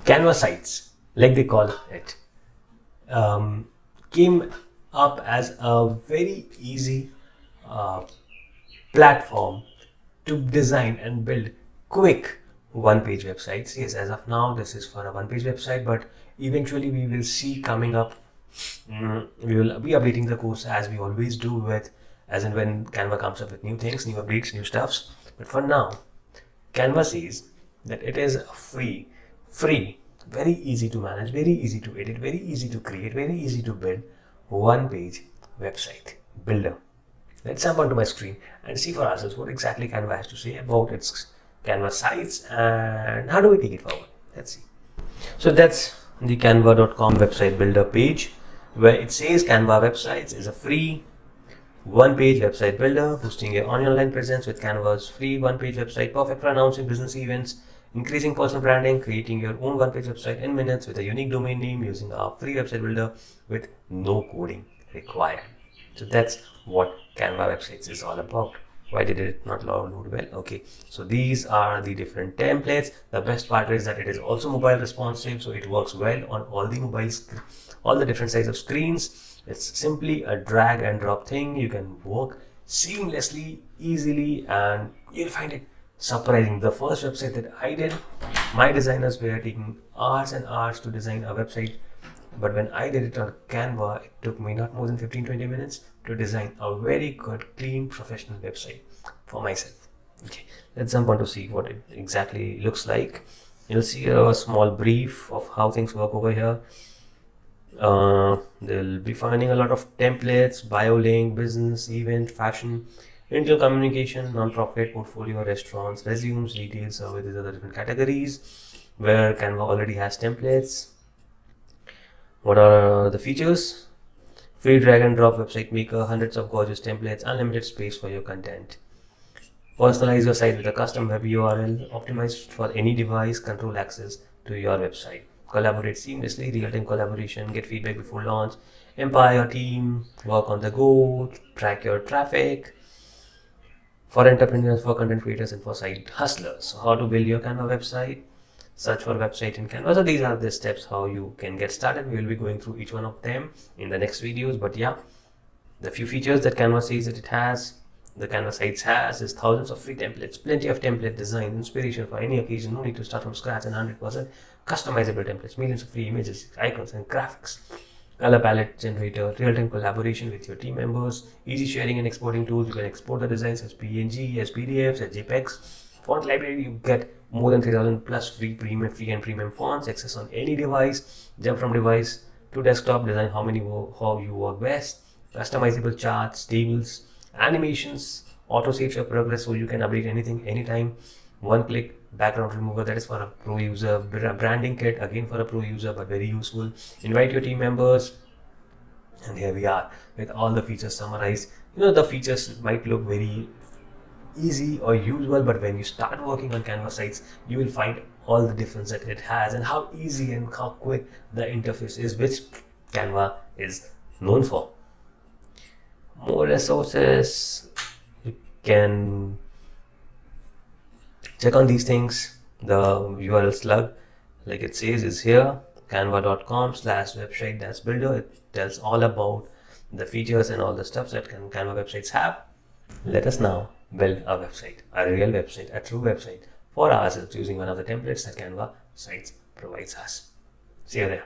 Canva Sites, like they call it, came up as a very easy platform to design and build quick one-page websites. Yes, as of now, this is for a one-page website, but eventually we will see coming up. We will be updating the course as we always do with, as and when Canva comes up with new things, new updates, new stuffs. But for now, Canva says that it is free, very easy to manage, very easy to edit, very easy to create, very easy to build one-page website builder. Let's jump onto my screen and see for ourselves what exactly Canva has to say about its Canva sites and how do we take it forward. Let's see. So that's the canva.com website builder page, where it says Canva Websites is a free one-page website builder, boosting your online presence with Canva's free one-page website, perfect for announcing business events, increasing personal branding, creating your own one-page website in minutes with a unique domain name using our free website builder with no coding required. So that's what Canva Websites is all about. Why did it not load well? Okay, so these are the different templates. The best part is that it is also mobile responsive, so it works well on all the all the different size of screens. It's simply a drag and drop thing. You can work seamlessly, easily, and you'll find it surprising. The first website that I did, my designers were taking hours and hours to design a website, but when I did it on Canva, it took me not more than 15-20 minutes to design a very good, clean, professional website for myself. Okay, let's jump on to see what it exactly looks like. You'll see a small brief of how things work over here. They'll be finding a lot of templates, bio link, business, event, fashion, internal communication, non-profit, portfolio, restaurants, resumes, details, these are the different categories where Canva already has templates. What are the features? Free drag and drop website maker, hundreds of gorgeous templates, unlimited space for your content. Personalize your site with a custom web URL, optimized for any device, control access to your website. Collaborate seamlessly, real-time collaboration, get feedback before launch, empower your team, work on the go, track your traffic. For entrepreneurs, for content creators, and for site hustlers. So how to build your Canva website? Search for website in Canva. So these are the steps how you can get started. We will be going through each one of them in the next videos. But yeah, the few features that Canva says that it has, the Canva Sites has, is thousands of free templates, plenty of template design, inspiration for any occasion, no need to start from scratch, and 100% customizable templates, millions of free images, icons, and graphics, color palette generator, real-time collaboration with your team members, easy sharing and exporting tools. You can export the designs as PNG, as PDFs, as JPEGs. Font library, you get more than 3,000 plus free and premium fonts, access on any device, jump from device to desktop, design how you work best, customizable charts, tables, animations, auto saves your progress so you can update anything anytime, one click, background remover, that is for a pro user, branding kit, again for a pro user but very useful, invite your team members, and here we are with all the features summarized. The features might look very easy or usual, but when you start working on Canva sites, you will find all the difference that it has and how easy and how quick the interface is, which Canva is known for. More resources, you can check on these things. The URL slug, like it says, is here, canva.com/website-builder. It tells all about the features and all the stuff that Canva websites have. Let us now build a website, a real website, a true website for ourselves using one of the templates that Canva Sites provides us. See you there.